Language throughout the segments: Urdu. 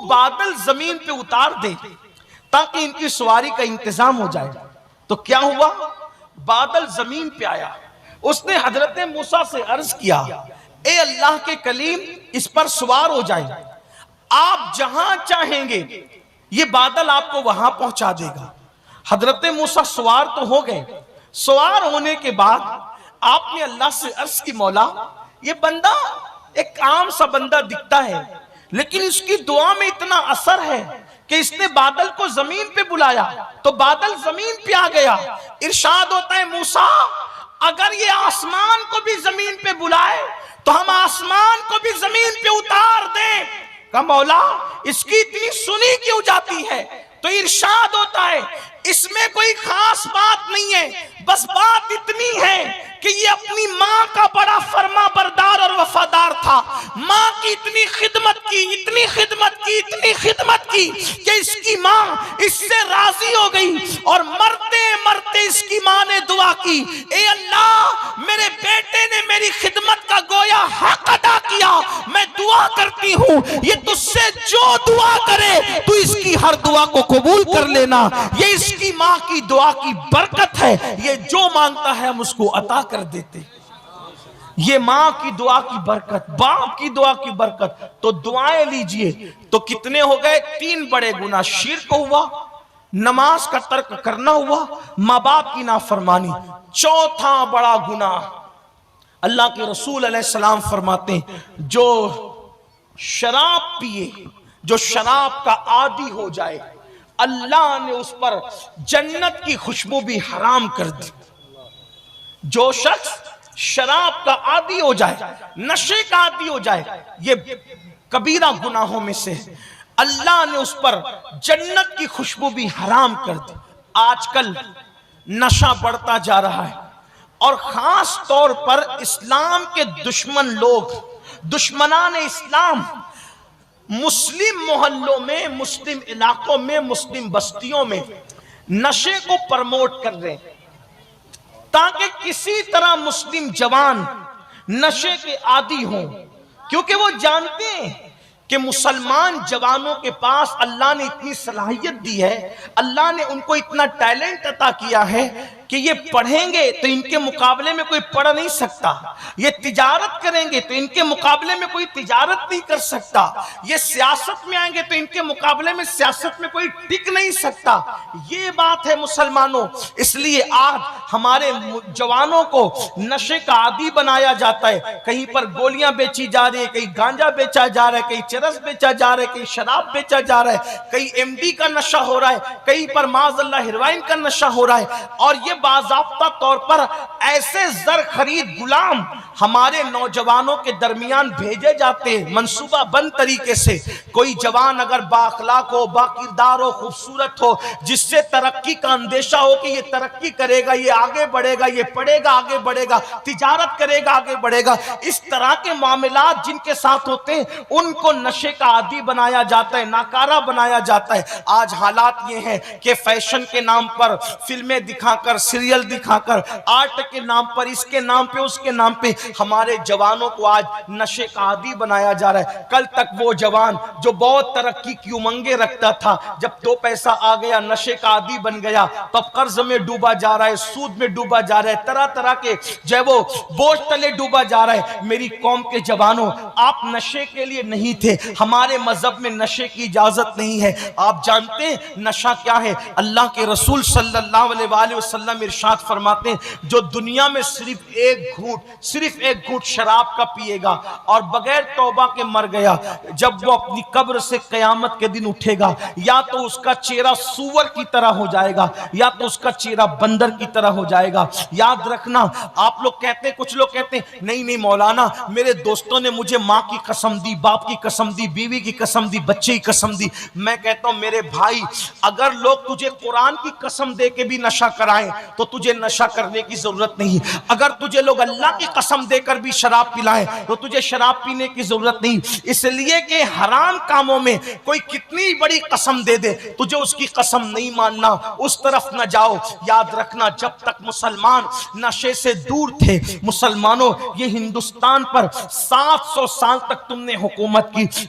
بادل زمین پہ اتار دے تاکہ ان کی سواری کا انتظام ہو جائے۔ تو کیا ہوا؟ بادل زمین پہ آیا، اس نے حضرت موسیٰ سے عرض کیا اے اللہ کے کلیم اس پر سوار ہو جائیں، آپ جہاں چاہیں گے یہ بادل آپ کو وہاں پہنچا دے گا۔ حضرت موسیٰ سوار تو ہو گئے، سوار ہونے کے بعد آپ نے اللہ سے عرض کی مولا یہ بندہ ایک عام سا بندہ دکھتا ہے لیکن اس کی دعا میں اتنا اثر ہے کہ اس نے بادل کو زمین پہ بلایا تو بادل زمین پہ آ گیا۔ ارشاد ہوتا ہے موسیٰ اگر یہ آسمان کو بھی زمین پہ بلائے تو ہم آسمان کو بھی زمین پہ اتار دیں۔ کہ مولا اس کی اتنی سنی کیوں جاتی ہے؟ تو ارشاد ہوتا ہے اس میں کوئی خاص بات نہیں ہے، بس بات اتنی ہے کہ یہ اپنی ماں کا بڑا فرما بردار اور وفادار تھا۔ ماں کی اتنی خدمت کی، اتنی خدمت کی، اتنی خدمت کی کہ اس کی ماں اس سے راضی ہو گئی اور مرتے مرتے اس کی ماں نے دعا کی اے اللہ میرے بیٹے نے میری خدمت کا گویا حق ادا کیا، میں دعا کرتی ہوں یہ تجھ سے جو دعا کرے تو اس کی ہر دعا کو قبول کر لینا۔ یہ اس کی ماں کی دعا کی برکت ہے، یہ جو مانگتا ہے ہم اس کو عطا کر دیتے۔ یہ ماں کی دعا کی برکت، باپ کی دعا کی برکت۔ تو دعائیں لیجئے تو کتنے ہو گئے؟ 3 بڑے گناہ، شرک ہوا، نماز کا ترک کرنا ہوا، ماں باپ کی نافرمانی۔ چوتھا بڑا گناہ اللہ کے رسول علیہ السلام فرماتے ہیں جو شراب پیے، جو شراب کا عادی ہو جائے اللہ نے اس پر جنت کی خوشبو بھی حرام کر دی۔ جو شخص شراب کا عادی ہو جائے، نشے کا عادی ہو جائے، یہ کبیرہ گناہوں میں سے اللہ نے اس پر جنت کی خوشبو بھی حرام کر دی۔ آج کل نشہ بڑھتا جا رہا ہے اور خاص طور پر اسلام کے دشمن لوگ، دشمنان اسلام مسلم محلوں میں، مسلم علاقوں میں، مسلم بستیوں میں نشے کو پرموٹ کر رہے ہیں تاکہ کسی طرح مسلم جوان نشے کے عادی ہوں، کیونکہ وہ جانتے ہیں کہ مسلمان جوانوں کے پاس اللہ نے اتنی صلاحیت دی ہے، اللہ نے ان کو اتنا ٹیلنٹ عطا کیا ہے کہ یہ پڑھیں گے تو ان کے مقابلے میں کوئی پڑھ نہیں سکتا، یہ تجارت کریں گے تو ان کے مقابلے میں کوئی تجارت نہیں کر سکتا، یہ سیاست میں آئیں گے تو ان کے مقابلے میں سیاست میں کوئی ٹک نہیں سکتا۔ یہ بات ہے مسلمانوں، اس لیے آج ہمارے جوانوں کو نشے کا عادی بنایا جاتا ہے۔ کہیں پر گولیاں بیچی جا رہی ہیں، کہیں گانجا بیچا جا رہا ہے، کہیں چرس بیچا جا رہا ہے، کہیں شراب بیچا جا رہا ہے، کہیں ایم ڈی کا نشہ ہو رہا ہے، کہیں پر معاذ اللہ ہیروئن کا نشہ ہو رہا ہے، اور یہ باضابطہ طور پر ایسے زر خرید غلام ہمارے نوجوانوں کے درمیان بھیجے جاتے ہیں منصوبہ بند طریقے سے۔ کوئی جوان اگر با اخلاق ہو، با کردار ہو، خوبصورت ہو، جس سے ترقی کا اندیشہ ہو کہ یہ ترقی کرے گا، یہ آگے بڑھے گا، یہ پڑھے گا آگے بڑھے گا، تجارت کرے گا آگے بڑھے گا، اس طرح کے معاملات جن کے ساتھ ہوتے ہیں ان کو نشے کا عادی بنایا جاتا ہے، ناکارہ بنایا جاتا ہے۔ آج حالات یہ ہیں کہ فیشن کے نام پر فلمیں دکھا کر، سیریل دکھا کر، آرٹ کے نام پر، اس کے نام پہ، اس کے نام پہ ہمارے جوانوں کو آج نشے کا عادی بنایا جا رہا ہے۔ کل تک وہ جوان جو بہت ترقی کی امنگیں رکھتا تھا، جب 2 پیسہ آ گیا نشے کا عادی بن گیا، تب قرض میں ڈوبا جا رہا ہے، سود میں ڈوبا جا رہا ہے، طرح طرح کے جو ہے وہ بوجھ تلے ڈوبا جا رہا ہے۔ میری قوم کے جوانوں، آپ نشے کے لیے نہیں تھے، ہمارے مذہب میں نشے کی اجازت نہیں ہے۔ آپ جانتے ہیں نشہ کیا ہے؟ اللہ کے رسول صلی اللہ علیہ وآلہ وسلم ارشاد فرماتے ہیں جو دنیا میں صرف ایک گھونٹ شراب کا پیے گا اور بغیر توبہ کے مر گیا، جب وہ اپنی قبر سے قیامت کے دن اٹھے گا یا تو اس کا چہرہ سور کی طرح ہو جائے گا یا تو اس کا چہرہ بندر کی طرح ہو جائے گا۔ یاد رکھنا، آپ لوگ کہتے ہیں، کچھ لوگ کہتے ہیں نہیں مولانا میرے دوستوں نے مجھے ماں کی قسم دی، باپ کی قسم دی، بیوی کی قسم دی، بچے کی قسم دی۔ میں کہتا ہوں میرے بھائی، اگر لوگ تجھے قرآن کی قسم دے کے بھی نشہ کرائیں تو تجھے نشہ کرنے کی ضرورت نہیں۔ اگر تجھے لوگ اللہ کی قسم دے کر بھی شراب پلائیں تو تجھے شراب پینے کی ضرورت نہیں، اس لیے کہ حرام کاموں میں کوئی کتنی بڑی قسم دے دے تجھے اس کی قسم نہیں ماننا، اس طرف نہ جاؤ۔ یاد رکھنا، جب تک مسلمان نشے سے دور تھے، مسلمانوں یہ ہندوستان پر 700 سال تک تم نے حکومت کی،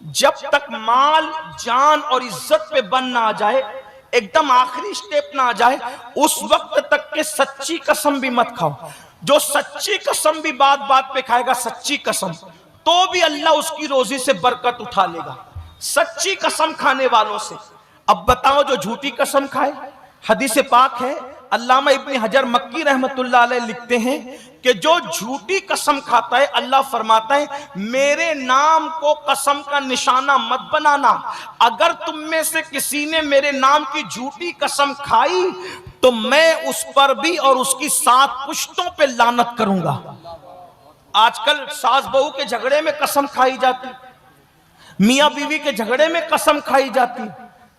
جب تک مال جان اور عزت پہ بن نہ آ جائے، ایک دم آخری سٹیپ نہ آ جائے، اس وقت تک کہ سچی قسم بھی مت کھاؤ۔ جو سچی قسم بھی بات بات پہ کھائے گا، سچی قسم، تو بھی اللہ اس کی روزی سے برکت اٹھا لے گا، سچی قسم کھانے والوں سے۔ اب بتاؤ جو جھوٹی قسم کھائے، حدیث پاک ہے، علامہ ابن حجر مکی رحمت اللہ علیہ لکھتے ہیں کہ جو جھوٹی قسم کھاتا ہے، اللہ فرماتا ہے میرے نام کو قسم کا نشانہ مت بنانا، اگر تم میں سے کسی نے میرے نام کی جھوٹی قسم کھائی تو میں اس پر بھی اور اس کی 7 پشتوں پہ لعنت کروں گا۔ آج کل ساس بہو کے جھگڑے میں قسم کھائی جاتی، میاں بیوی کے جھگڑے میں قسم کھائی جاتی،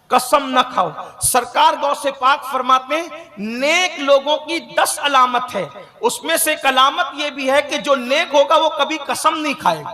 قسم نہ کھاؤ۔ سرکار غوث پاک فرماتے ہیں نیک لوگوں کی 10 علامت ہے، اس میں سے ایک علامت یہ بھی ہے کہ جو نیک ہوگا وہ کبھی قسم نہیں کھائے گا۔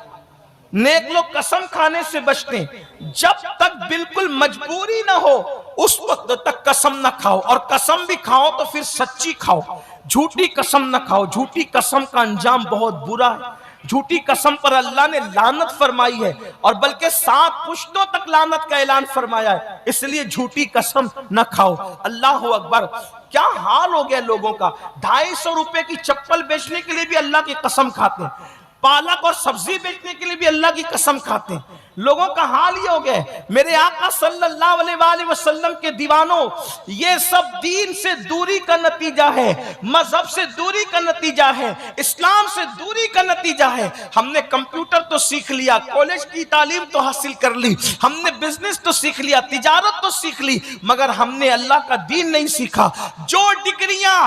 نیک لوگ قسم کھانے سے بچتے ہیں، جب تک بالکل مجبوری نہ ہو اس وقت تک قسم نہ کھاؤ، اور قسم بھی کھاؤ تو پھر سچی کھاؤ، جھوٹی قسم نہ کھاؤ۔ جھوٹی قسم کا انجام بہت برا ہے، جھوٹی قسم پر اللہ نے لعنت فرمائی ہے، اور بلکہ 7 پشتوں تک لعنت کا اعلان فرمایا ہے، اس لیے جھوٹی قسم نہ کھاؤ۔ اللہ اکبر، کیا حال ہو گیا لوگوں کا، 250 روپے کی چپل بیچنے کے لیے بھی اللہ کی قسم کھاتے ہیں، پالک اور سبزی بیچنے کے لیے بھی اللہ کی قسم کھاتے ہیں۔ لوگوں کا حال یہ ہو گیا ہے۔ میرے آقا صلی اللہ علیہ وآلہ وسلم کے دیوانوں، یہ سب دین سے دوری کا نتیجہ ہے، مذہب سے دوری کا نتیجہ ہے، اسلام سے دوری کا نتیجہ ہے۔ ہم نے کمپیوٹر تو سیکھ لیا، کالج کی تعلیم تو حاصل کر لی، ہم نے بزنس تو سیکھ لیا، تجارت تو سیکھ لی، مگر ہم نے اللہ کا دین نہیں سیکھا۔ جو ڈگریاں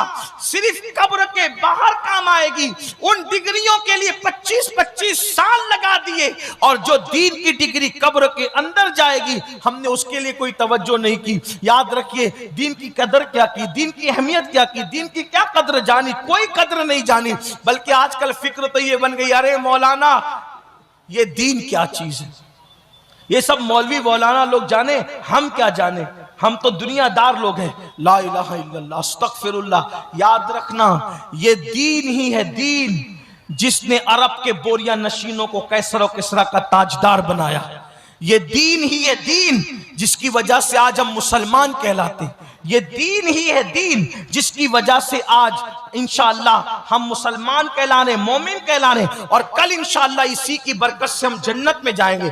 صرف قبر کے باہر کام آئے گی، ان ڈگریوں کے لیے 25 سال لگا دیے، اور جو دین کی ڈگری قبر کے اندر جائے گی ہم نے اس کے لیے کوئی توجہ نہیں کی۔ یاد رکھیے، دین کی قدر کیا کی، دین کی اہمیت کیا کی، دین کی کیا قدر جانی، کوئی قدر نہیں جانی، بلکہ آج کل فکر تو یہ بن گئی، ارے مولانا یہ دین کیا چیز ہے، یہ سب مولوی مولانا لوگ جانے، ہم کیا جانے، ہم تو دنیا دار لوگ ہیں۔ لا الہ الا اللہ، استغفر اللہ۔ یاد رکھنا یہ دین ہی ہے، دین جس نے عرب کے بوریا نشینوں کو قیصر و کسریٰ کا تاجدار بنایا، یہ دین ہی ہے، دین جس کی وجہ سے آج ہم مسلمان کہلاتے ہیں، یہ دین ہی ہے، دین جس کی وجہ سے آج انشاءاللہ ہم مسلمان کہلانے، مومن کہلانے، اور کل انشاءاللہ اسی کی برکت سے ہم جنت میں جائیں گے۔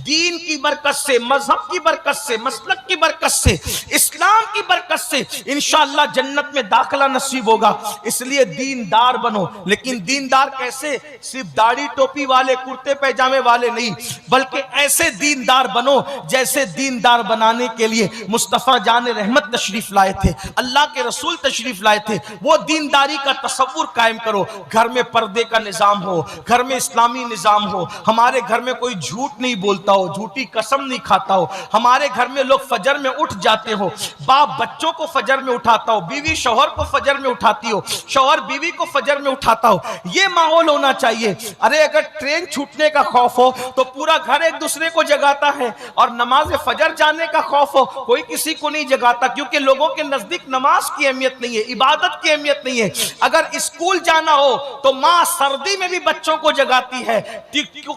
دین کی برکت سے، مذہب کی برکت سے، مسلک کی برکت سے، اسلام کی برکت سے انشاءاللہ جنت میں داخلہ نصیب ہوگا۔ اس لیے دیندار بنو، لیکن دیندار کیسے؟ صرف داڑھی ٹوپی والے، کرتے پیجامے والے نہیں، بلکہ ایسے دیندار بنو جیسے دیندار بنانے کے لیے مصطفیٰ جان رحمت تشریف لائے تھے، اللہ کے رسول تشریف لائے تھے۔ وہ دینداری کا تصور قائم کرو، گھر میں پردے کا نظام ہو، گھر میں اسلامی نظام ہو، ہمارے گھر میں کوئی جھوٹ نہیں بولتا ہو، جھوٹی قسم نہیں کھاتا ہو، ہمارے گھر میں لوگ فجر میں اٹھ جاتے ہو، باپ بچوں کو فجر میں اٹھاتا ہو، بیوی شوہر کو فجر میں اٹھاتی ہو، شوہر بیوی کو فجر میں اٹھاتا ہو، یہ ماحول ہونا چاہیے۔ ارے اگر ٹرین چھوٹنے کا خوف ہو تو پورا گھر ایک دوسرے کو جگاتا ہے، اور نماز فجر جانے کا خوف ہو کوئی کسی کو نہیں جگاتا، کیونکہ لوگوں کے نزدیک نماز کی اہمیت نہیں ہے، عبادت کی اہمیت نہیں ہے۔ اگر اسکول جانا ہو تو ماں سردی میں بھی بچوں کو جگاتی ہے،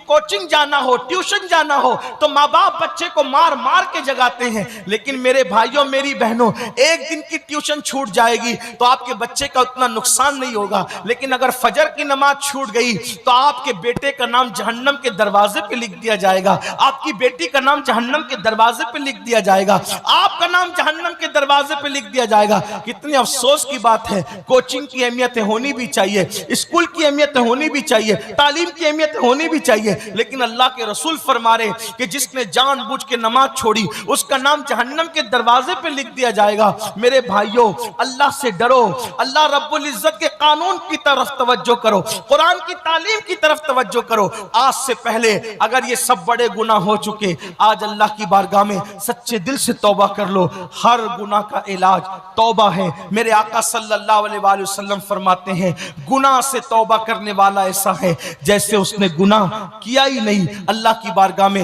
کوچنگ جانا ہو، ٹیوشن جانا ہو تو ماں باپ بچے کو مار مار کے جگاتے ہیں۔ لیکن میرے بھائیوں میری بہنوں، ایک دن کی ٹیوشن چھوٹ جائے گی تو آپ کے بچے کا اتنا نقصان نہیں ہوگا، لیکن اگر فجر کی نماز چھوٹ گئی تو آپ کے بیٹے کا نام جہنم کے دروازے پہ لکھ دیا جائے گا، آپ کی بیٹی کا نام جہنم کے دروازے پہ لکھ دیا جائے گا، آپ کا نام جہنم کے دروازے پہ لکھ دیا جائے گا۔ کتنی افسوس کی بات ہے۔ کوچنگ کی اہمیت ہونی بھی چاہیے، اسکول کی اہمیت ہونی بھی چاہیے، تعلیم کی اہمیت ہونی بھی چاہیے، لیکن اللہ کے رسول فرما رہے کہ جس نے جان بوجھ کے نماز چھوڑی اس کا نام جہنم کے دروازے پہ لکھ دیا جائے گا۔ میرے بھائیوں، اللہ سے ڈرو، اللہ رب العزت کے قانون کی طرف توجہ کرو، قرآن کی تعلیم کی طرف توجہ کرو۔ آج سے پہلے اگر یہ سب بڑے گناہ ہو چکے، آج اللہ کی بارگاہ میں سچے دل سے توبہ کر لو، ہر گناہ کا علاج توبہ ہے۔ میرے آقا صلی اللہ علیہ وآلہ وسلم فرماتے ہیں گناہ سے توبہ کرنے والا ایسا ہے جیسے اس نے گناہ کیا ہی نہیں۔ اللہ کی بارگاہ میں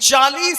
40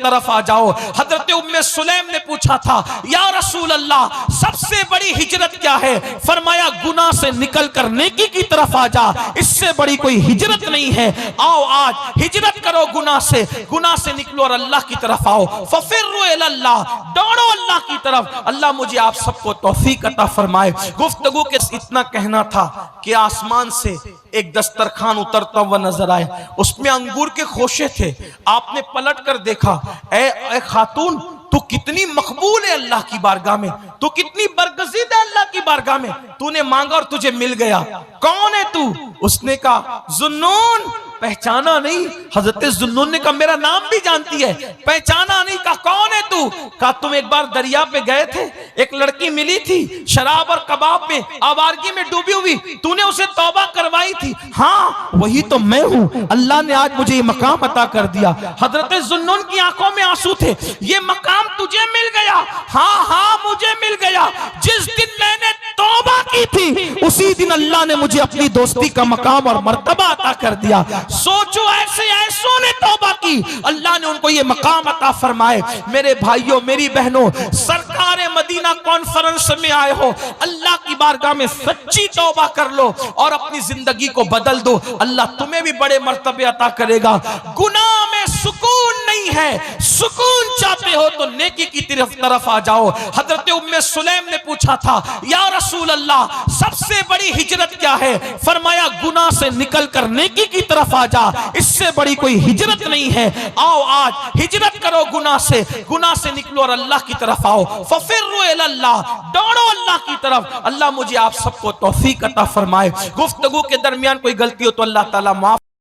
طرف آ جاؤ. حضرت ام سلیم نے پوچھا تھا یا رسول اللہ سب سے بڑی ہجرت کیا ہے؟ فرمایا گناہ سے نکل کر نیکی کی طرف آ جا, اس سے بڑی کوئی ہجرت نہیں ہے. آؤ آج ہجرت کرو گناہ سے نکلو اور اللہ کی طرف آؤ. ففروا الی اللہ, دوڑو اللہ کی طرف. اللہ مجھے آپ سب کو توفیق عطا فرمائے. گفتگو کے اتنا کہنا تھا کہ آسمان سے ایک دسترخوان اترتا ہوا نظر آئے, اس میں انگور کے خوشے تھے. آپ نے پلٹ کر دیکھا, اے خاتون تو کتنی مقبول ہے اللہ کی بارگاہ میں, تو کتنی برگزیدہ ہے اللہ کی بارگاہ میں, تو نے مانگا اور تجھے مل گیا. کون ہے تو؟ اس نے کہا ذوالنون. پہچانا نہیں. حضرت ذوالنون نے کہا میرا نام بھی جانتی ہے. پہچانا نہیں. کہا کون ہے تو؟ کہا تم ایک بار دریا پہ گئے تھے, ایک لڑکی ملی تھی شراب اور کباب میں آوارگی میں ڈوبی ہوئی, تو نے اسے توبہ کروائی تھی. ہاں وہی تو میں ہوں, اللہ نے آج مجھے یہ مقام عطا کر دیا. حضرت ذوالنون کی آنکھوں میں آنسو تھے. یہ مقام تجھے مل گیا؟ ہاں مجھے مل گیا. جس دن میں نے توبہ کی تھی اسی دن اللہ نے مجھے اپنی دوستی کا مقام اور مرتبہ عطا کر دیا. سوچو ایسوں نے توبہ کی, اللہ نے ان کو یہ مقام عطا فرمائے. میرے بھائیوں میری بہنوں, سرکار مدینہ کانفرنس میں آئے ہو, اللہ کی بارگاہ میں سچی توبہ کر لو اور اپنی زندگی کو بدل دو. اللہ تمہیں بھی بڑے مرتبے عطا کرے گا. گناہ میں سکون نہیں ہے, سکون چاہتے ہو تو نیکی کی طرف آ جاؤ. حضرت ام سلیم نے پوچھا تھا یا رسول اللہ سب سے بڑی ہجرت کیا ہے؟ فرمایا گناہ سے نکل کر نیکی کی طرف آ جا, اس سے بڑی کوئی ہجرت نہیں ہے. آؤ آج ہجرت کرو گناہ سے نکلو اور اللہ کی طرف آؤ. ففروا الی اللہ, دوڑو اللہ کی طرف. اللہ مجھے آپ سب کو توفیق عطا فرمائے. گفتگو کے درمیان کوئی غلطی ہو تو اللہ تعالیٰ معاف